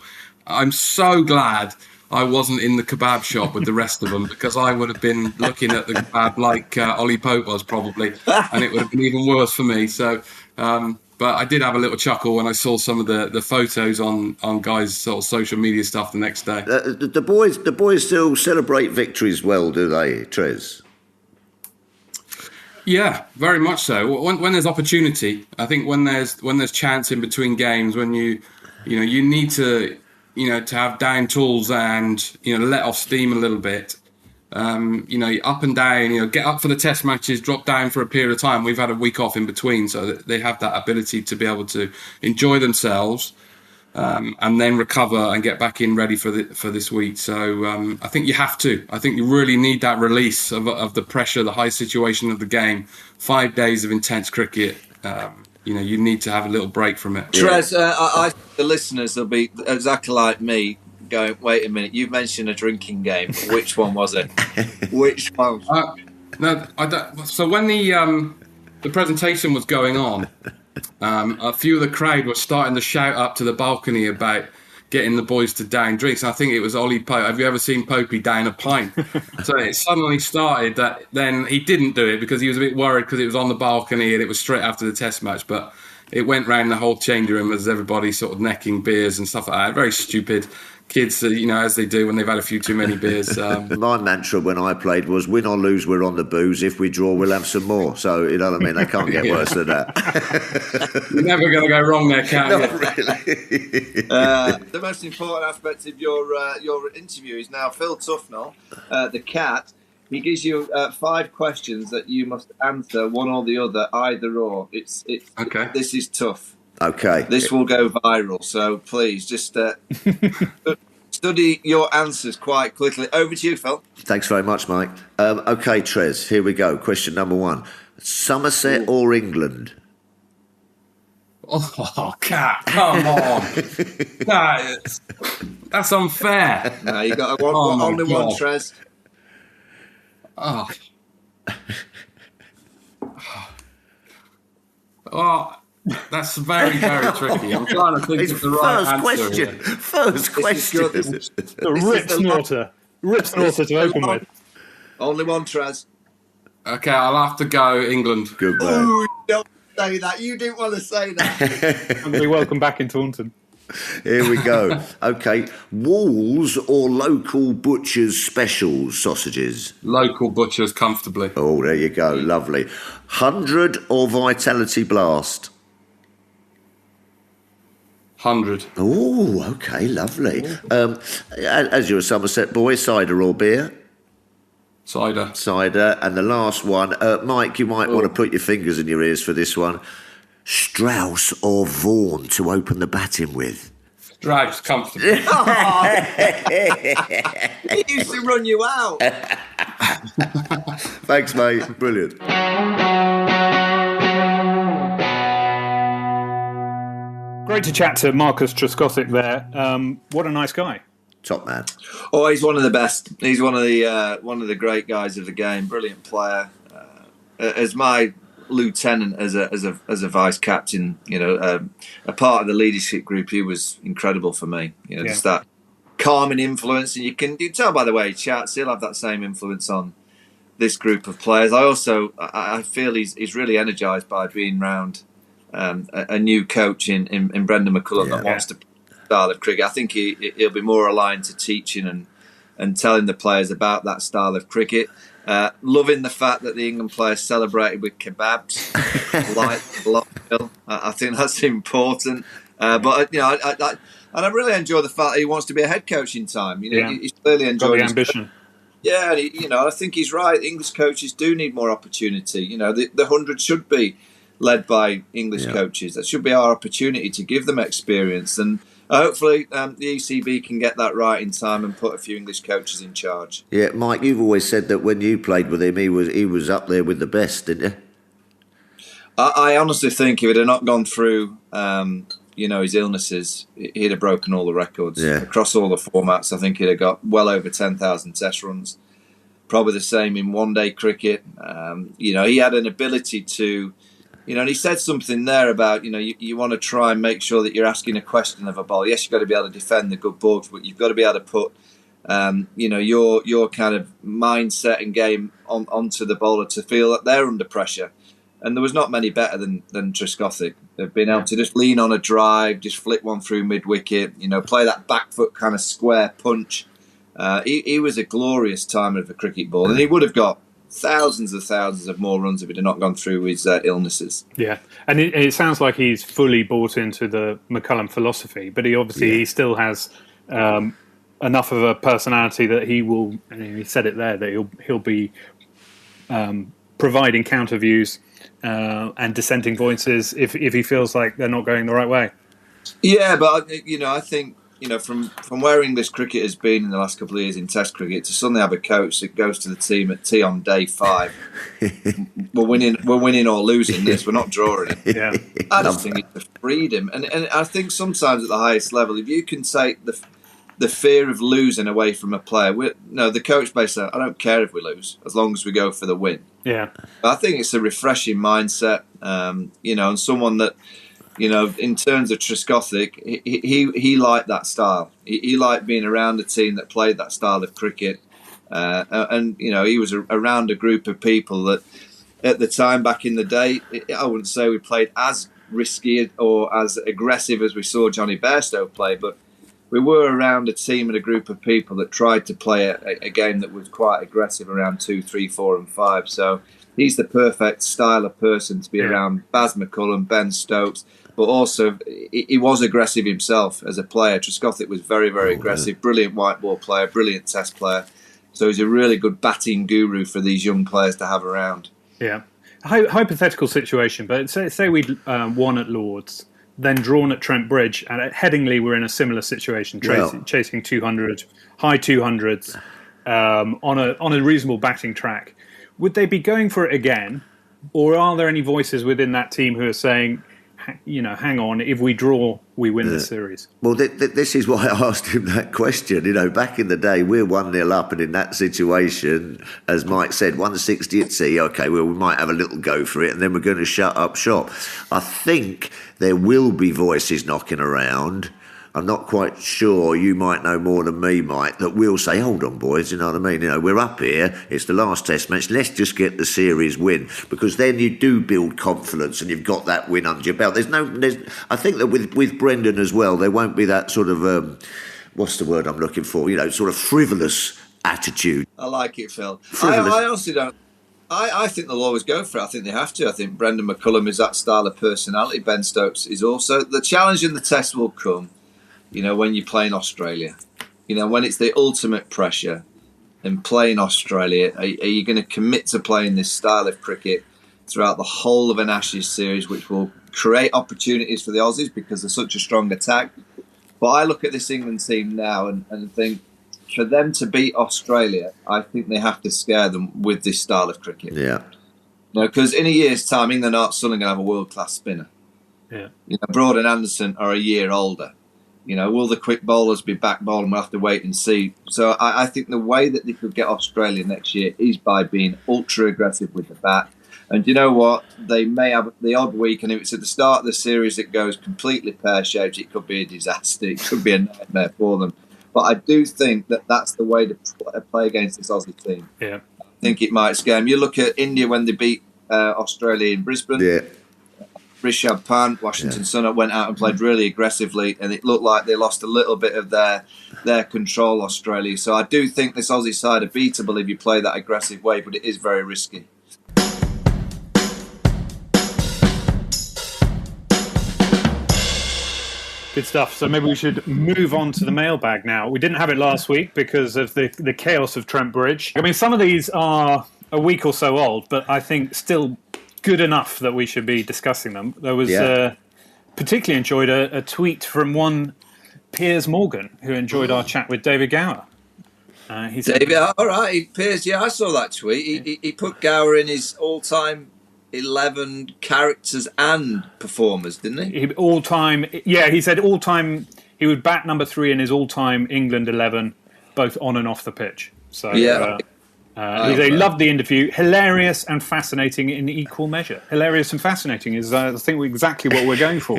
I'm so glad I wasn't in the kebab shop with the rest of them, because I would have been looking at the kebab like Ollie Pope was probably, and it would have been even worse for me. So, but I did have a little chuckle when I saw some of the photos on guys' sort of social media stuff the next day. The boys still celebrate victories well, do they, Trez? Yeah, very much so. When there's opportunity, I think when there's chance in between games, when you need to. To have down tools and, let off steam a little bit, up and down, get up for the Test matches, drop down for a period of time. We've had a week off in between, so that they have that ability to be able to enjoy themselves and then recover and get back in ready for this week. So I think you have to. I think you really need that release of the pressure, the high situation of the game. 5 days of intense cricket. You need to have a little break from it. Trez, I think the listeners will be exactly like me, going, wait a minute, you've mentioned a drinking game. Which one was it? Which one? No, I don't. So when the presentation was going on, a few of the crowd were starting to shout up to the balcony about getting the boys to down drinks. And I think it was Ollie Pope. Have you ever seen Popey down a pint? So it suddenly started that then he didn't do it because he was a bit worried because it was on the balcony and it was straight after the Test match. But it went round the whole change room as everybody sort of necking beers and stuff like that. Very stupid. Kids, as they do when they've had a few too many beers. My mantra when I played was, win or lose, we're on the booze. If we draw, we'll have some more. So, you know what I mean? They can't get worse than that. You're never going to go wrong there, can you? Not really. The most important aspect of your interview is now Phil Tufnell, the cat. He gives you 5 questions that you must answer, one or the other, either or. It's okay. This is tough. Okay. This will go viral, so please just study your answers quite quickly. Over to you, Phil. Thanks very much, Mike. Okay, Trez, here we go. Question number 1. Somerset or England? Oh, cat, come on. That's unfair. No, you got only one, Trez. Oh, that's very, very tricky. I'm trying to think of the right answer. First question. Rip snorter to open with. Only one, Trez. Okay, I'll have to go England. Good man. Ooh, don't say that. You didn't want to say that. Be welcome back in Taunton. Here we go. Okay, Walls or local butchers' specials sausages? Local butchers, comfortably. Oh, there you go. Lovely. 100 or Vitality Blast? 100. Oh, okay, lovely. As you're a Somerset boy, cider or beer? Cider. Cider. And the last one, Mike, you might want to put your fingers in your ears for this one. Strauss or Vaughan to open the batting with? Strauss, comfortably. He used to run you out. Thanks, mate. Brilliant. Great to chat to Marcus Trescothick there. What a nice guy. Top man. Oh, he's one of the best. He's one of the great guys of the game. Brilliant player. as my lieutenant, as a vice captain, a part of the leadership group, he was incredible for me. Just that calming influence, and you can tell by the way he chats, he'll have that same influence on this group of players. I feel he's really energised by being round a new coach in Brendan McCullum that wants to play the style of cricket. I think he'll be more aligned to teaching and telling the players about that style of cricket. Loving the fact that the England players celebrated with kebabs, I think that's important. But and I really enjoy the fact that he wants to be a head coach in time. He's clearly enjoying the ambition. Yeah, I think he's right. English coaches do need more opportunity. The 100 should be led by English coaches. That should be our opportunity to give them experience, and hopefully the ECB can get that right in time and put a few English coaches in charge. Yeah, Mike, you've always said that when you played with him, he was up there with the best, didn't you? I honestly think if it had not gone through his illnesses, he'd have broken all the records across all the formats. I think he'd have got well over 10,000 test runs. Probably the same in one-day cricket. He had an ability to, and he said something there about, you want to try and make sure that you're asking a question of a ball. Yes, you've got to be able to defend the good balls, but you've got to be able to put, your kind of mindset and game onto the bowler to feel that they're under pressure. And there was not many better than Trescothick. They've been able to just lean on a drive, just flick one through mid-wicket, play that back foot kind of square punch. He was a glorious timer of a cricket ball, and he would have got thousands of more runs if it had not gone through his illnesses. Yeah, and it sounds like he's fully bought into the McCullum philosophy, but he still has enough of a personality that he will, and he said it there, that he'll be providing counter views and dissenting voices if he feels like they're not going the right way. Yeah, but I think from where English cricket has been in the last couple of years in Test cricket, to suddenly have a coach that goes to the team at tea on day 5, we're winning or losing this, we're not drawing it. Yeah, I just think it's a freedom, and I think sometimes at the highest level, if you can take the fear of losing away from a player, the coach basically, I don't care if we lose as long as we go for the win. Yeah, I think it's a refreshing mindset, and someone that, in terms of Trescothick, he liked that style. He liked being around a team that played that style of cricket, and he was around a group of people that, at the time back in the day, I wouldn't say we played as risky or as aggressive as we saw Johnny Bairstow play, but we were around a team and a group of people that tried to play a game that was quite aggressive around 2, 3, 4 and 5. So he's the perfect style of person to be around. Baz McCullum, Ben Stokes, but also he was aggressive himself as a player. Trescothick was very, very aggressive, brilliant white ball player, brilliant test player. So he's a really good batting guru for these young players to have around. Yeah. Hypothetical situation, but say we'd won at Lords, then drawn at Trent Bridge, and at Headingley we're in a similar situation, chasing 200, high 200s on a reasonable batting track. Would they be going for it again, or are there any voices within that team who are saying, hang on, if we draw, we win the series? Well, this is why I asked him that question. Back in the day, we're 1-0 up, and in that situation, as Mike said, 160 at sea, okay, well, we might have a little go for it, and then we're going to shut up shop. I think there will be voices knocking around. I'm not quite sure, you might know more than me, Mike, that will say, hold on, boys, you know what I mean? We're up here, it's the last test match, let's just get the series win. Because then you do build confidence and you've got that win under your belt. I think that with Brendan as well, there won't be that sort of, what's the word I'm looking for, sort of frivolous attitude. I like it, Phil. I honestly don't. I think they'll always go for it. I think they have to. I think Brendan McCullum is that style of personality. Ben Stokes is also. The challenge in the test will come, when you play in Australia. When it's the ultimate pressure and playing Australia, are you going to commit to playing this style of cricket throughout the whole of an Ashes series, which will create opportunities for the Aussies because they're such a strong attack? But I look at this England team now and think, for them to beat Australia, I think they have to scare them with this style of cricket. Yeah. Because in a year's time, England aren't suddenly going to have a world-class spinner. Yeah. Broad and Anderson are a year older. Will the quick bowlers be back bowling? We'll have to wait and see. So I think the way that they could get Australia next year is by being ultra aggressive with the bat. And you know what? They may have the odd week, and if it's at the start of the series it goes completely pear-shaped, it could be a disaster. It could be a nightmare for them. But I do think that that's the way to play against this Aussie team. Yeah. I think it might scare them. You look at India when they beat Australia in Brisbane. Yeah. Rishabh Pant, Washington Sunnah, went out and played really aggressively, and it looked like they lost a little bit of their control, Australia. So I do think this Aussie side are beatable if you play that aggressive way, but it is very risky. Good stuff. So maybe we should move on to the mailbag now. We didn't have it last week because of the chaos of Trent Bridge. I mean, some of these are a week or so old, but I think still good enough that we should be discussing them. There was particularly enjoyed a tweet from one Piers Morgan, who enjoyed our chat with David Gower. He said, David, all right, Piers, yeah, I saw that tweet. He put Gower in his all-time 11 characters and performers, didn't he? He said all-time, he would bat number 3 in his all-time England 11, both on and off the pitch. So he loved the interview. Hilarious and fascinating in equal measure. Hilarious and fascinating is, I think, exactly what we're going for.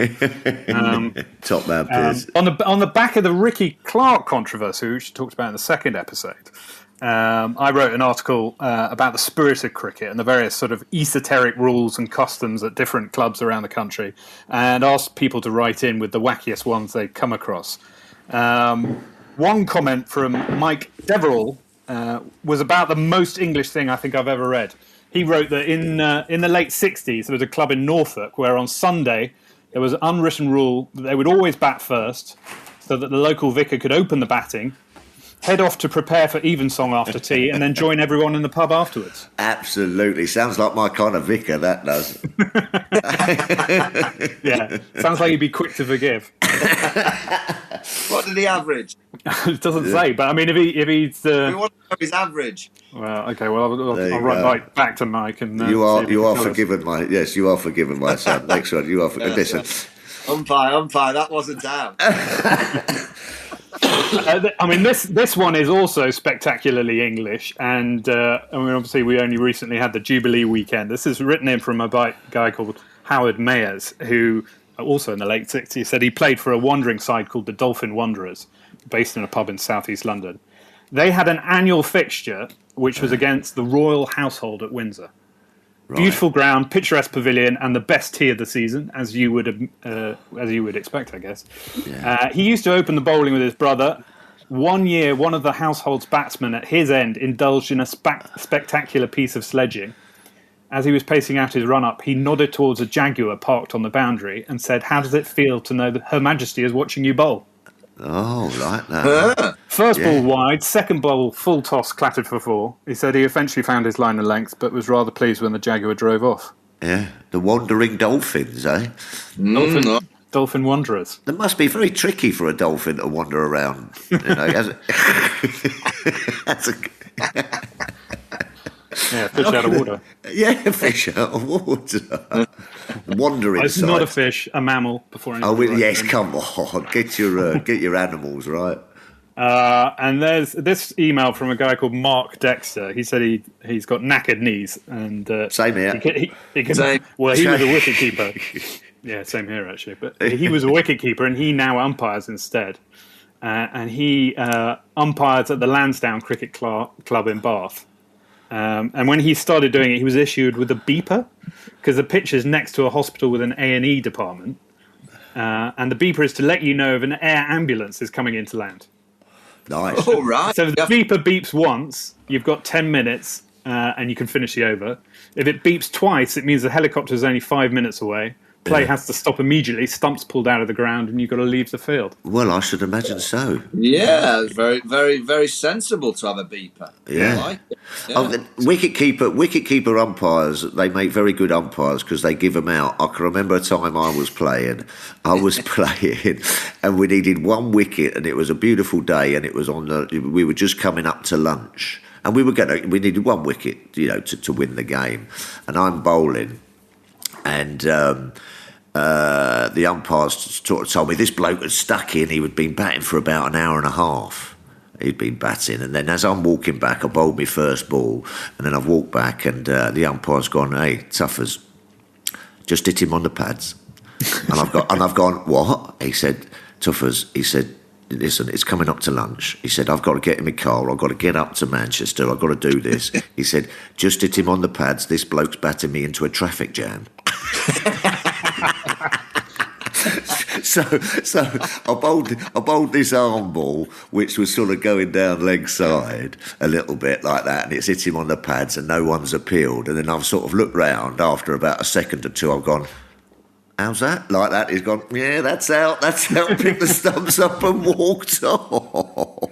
Top man, Piers. On the back of the Ricky Clark controversy, which we talked about in the second episode, I wrote an article about the spirit of cricket and the various sort of esoteric rules and customs at different clubs around the country, and asked people to write in with the wackiest ones they'd come across. One comment from Mike Deverell was about the most English thing I think I've ever read. He wrote that in the late 60s, there was a club in Norfolk where on Sunday there was an unwritten rule that they would always bat first so that the local vicar could open the batting, head off to prepare for evensong after tea, and then join everyone in the pub afterwards. Absolutely. Sounds like my kind of vicar, that does. Yeah, sounds like he'd be quick to forgive. What did he average? It doesn't say, but I mean, if he's... We want to know his average. Well, okay, well, I'll write right back to Mike. And you are forgiven, you are forgiven, my son. Next one, you are forgiven. Listen. Umpire, that wasn't down. I mean, this one is also spectacularly English, and I mean, obviously we only recently had the Jubilee weekend. This is written in from a guy called Howard Mayers, who also in the late 60s said he played for a wandering side called the Dolphin Wanderers, based in a pub in southeast London. They had an annual fixture which was against the royal household at Windsor. Right. Beautiful ground, picturesque pavilion, and the best tea of the season, as you would expect, I guess. Yeah. He used to open the bowling with his brother. One year, one of the household's batsmen at his end indulged in a spectacular piece of sledging. As he was pacing out his run-up, he nodded towards a Jaguar parked on the boundary and said, "How does it feel to know that Her Majesty is watching you bowl?" Oh, like that. First ball wide, second ball full toss clattered for 4. He said he eventually found his line of length, but was rather pleased when the Jaguar drove off. Yeah, the wandering dolphins, eh? Dolphin wanderers. It must be very tricky for a dolphin to wander around. You know, yeah, fish out of water. Yeah, fish out of water. Wandering. It's not a fish, a mammal. Yes, come on, get your animals right. And there's this email from a guy called Mark Dexter. He said he's got knackered knees, and same here. He was a wicketkeeper. Yeah, same here actually. But he was a wicketkeeper, and he now umpires instead. And he umpires at the Lansdowne Cricket Club in Bath. And when he started doing it, he was issued with a beeper because the pitch is next to a hospital with an A&E department. And the beeper is to let you know if an air ambulance is coming into land. Nice. Oh, right. So if the beeper beeps once, you've got 10 minutes and you can finish the over. If it beeps twice, it means the helicopter is only 5 minutes away. Play has to stop immediately, stumps pulled out of the ground, and you've got to leave the field. Well, I should imagine so. Yeah, it's very, very, very sensible to have a beeper. Yeah. I like it. Yeah. Wicketkeeper umpires, they make very good umpires because they give them out. I can remember a time I was playing, and we needed 1 wicket, and it was a beautiful day, and it was we were just coming up to lunch, and we needed 1 wicket, to win the game, and I'm bowling. And the umpires sort of told me this bloke had stuck in. He had been batting for about an hour and a half. He'd been batting, and then as I'm walking back, I bowled my first ball, and then I've walked back, and the umpire's gone, "Hey, Tuffers, just hit him on the pads." And I've gone, "What?" He said, "Tuffers," he said, "listen, it's coming up to lunch." He said, "I've got to get in my car. I've got to get up to Manchester. I've got to do this." He said, "Just hit him on the pads. This bloke's batting me into a traffic jam." So I bowled this arm ball, which was sort of going down leg side a little bit like that, and it's hit him on the pads, and no one's appealed. And then I've sort of looked round after about a second or two. I've gone, "How's that?" Like that. He's gone, "Yeah, that's out. That's out." Picked the stumps up and walked off.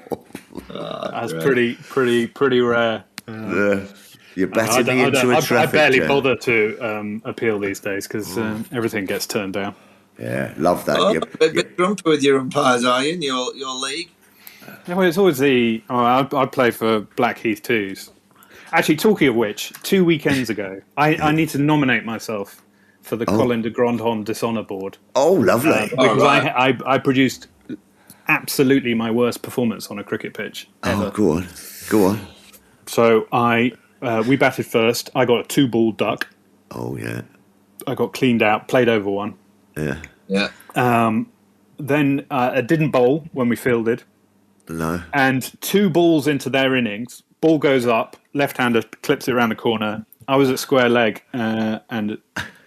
That's pretty rare. You're batting me into a traffic I barely jam. bother to appeal these days because everything gets turned down. Yeah, love that. A bit grumpy with your umpires, are you, in your league? Yeah, well, it's always I play for Blackheath Twos. Actually, talking of which, 2 weekends ago, I need to nominate myself for the Colin de Grandhomme Dishonour Board. Oh, lovely. Because I produced absolutely my worst performance on a cricket pitch ever. Oh, go on. So we batted first. I got a 2-ball duck. Oh, yeah. I got cleaned out, played over one. Yeah. Then I didn't bowl when we fielded. No. And 2 balls into their innings, ball goes up, left-hander clips it around the corner. I was at square leg and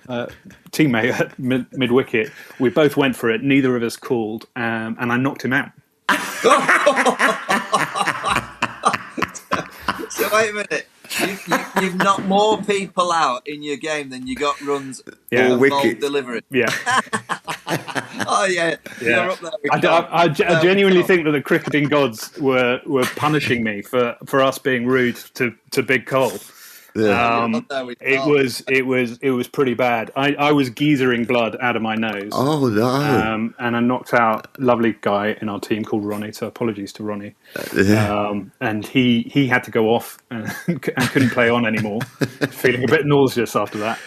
teammate at mid-wicket. We both went for it. Neither of us called, and I knocked him out. So wait a minute. You've knocked more people out in your game than you got runs or wickets delivery. Yeah. Oh yeah. You're up there with I genuinely think that the cricketing gods were punishing me for us being rude to Big Cole. Yeah. It was pretty bad. I was geezering blood out of my nose. Oh no! And I knocked out a lovely guy in our team called Ronnie. So apologies to Ronnie. And he had to go off and couldn't play on anymore. Feeling a bit nauseous after that.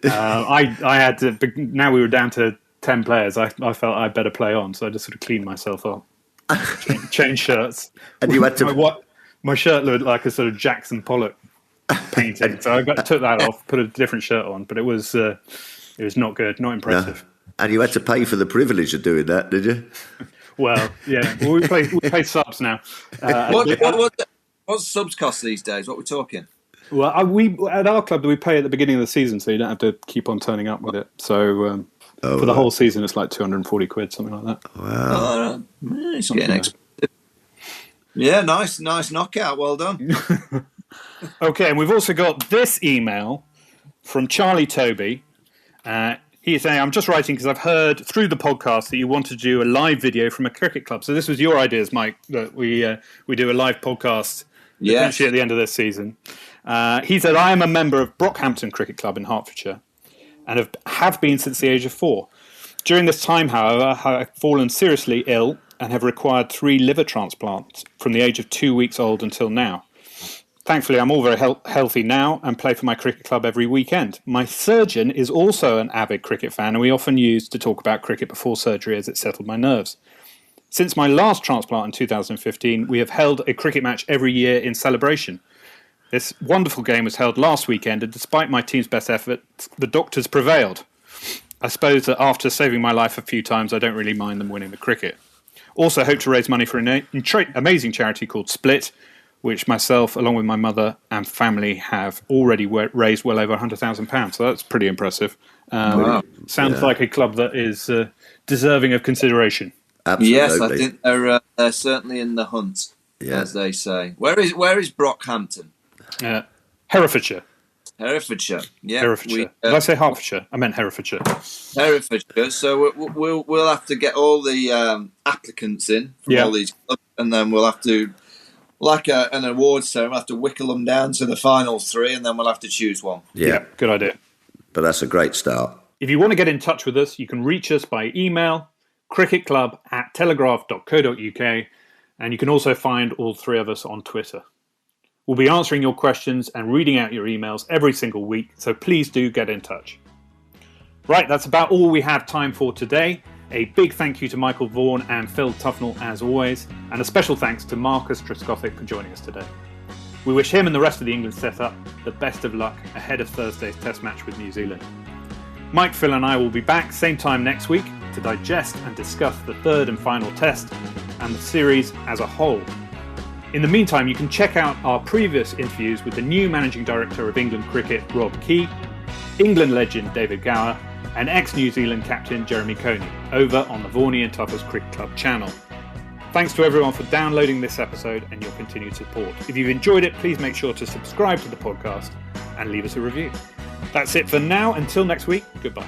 I had to. Now we were down to 10 players. I felt I'd better play on, so I just sort of cleaned myself up, changed shirts. And you had to. My shirt looked like a sort of Jackson Pollock painting, so I took that off, put a different shirt on, but it was not good, not impressive. No. And you had to pay for the privilege of doing that, did you? Well, yeah. Well, we play subs now. What's subs cost these days? What we're talking? Well, we at our club we pay at the beginning of the season, so you don't have to keep on turning up with it. So for the whole season, it's like 240 quid, something like that. Wow, it's getting expensive. Yeah, nice knockout. Well done. Okay, and we've also got this email from Charlie Toby. He's saying, "I'm just writing because I've heard through the podcast that you want to do a live video from a cricket club. So this was your ideas, Mike, that we do a live podcast potentially at the end of this season." He said, "I am a member of Brockhampton Cricket Club in Hertfordshire and have been since the age of 4. During this time, however, I have fallen seriously ill and have required 3 liver transplants from the age of 2 weeks old until now. Thankfully, I'm all very healthy now and play for my cricket club every weekend. My surgeon is also an avid cricket fan, and we often used to talk about cricket before surgery as it settled my nerves. Since my last transplant in 2015, we have held a cricket match every year in celebration. This wonderful game was held last weekend, and despite my team's best efforts, the doctors prevailed. I suppose that after saving my life a few times, I don't really mind them winning the cricket. Also hope to raise money for an amazing charity called Split, which myself, along with my mother and family, have already raised well over £100,000. So that's pretty impressive. Wow. Sounds like a club that is deserving of consideration. absolutely. Yes, I think they're certainly in the hunt, as they say. Where is Brockhampton? Herefordshire. Herefordshire. Yeah. Herefordshire. Did I say Hertfordshire? I meant Herefordshire. Herefordshire. So we'll have to get all the applicants in from all these clubs, and then we'll have to, like an awards ceremony, we'll have to whittle them down to the final 3, and then we'll have to choose one. Yeah, good idea. But that's a great start. If you want to get in touch with us, you can reach us by email, cricketclub@telegraph.co.uk, and you can also find all 3 of us on Twitter. We'll be answering your questions and reading out your emails every single week, so please do get in touch. Right, that's about all we have time for today. A big thank you to Michael Vaughan and Phil Tufnell as always, and a special thanks to Marcus Trescothick for joining us today. We wish him and the rest of the England setup the best of luck ahead of Thursday's Test match with New Zealand. Mike, Phil and I will be back same time next week to digest and discuss the third and final Test and the series as a whole. In the meantime, you can check out our previous interviews with the new Managing Director of England Cricket, Rob Key, England legend David Gower, and ex-New Zealand captain Jeremy Coney over on the Vaughany and Tuffers Cricket Club channel. Thanks to everyone for downloading this episode and your continued support. If you've enjoyed it, please make sure to subscribe to the podcast and leave us a review. That's it for now. Until next week, goodbye.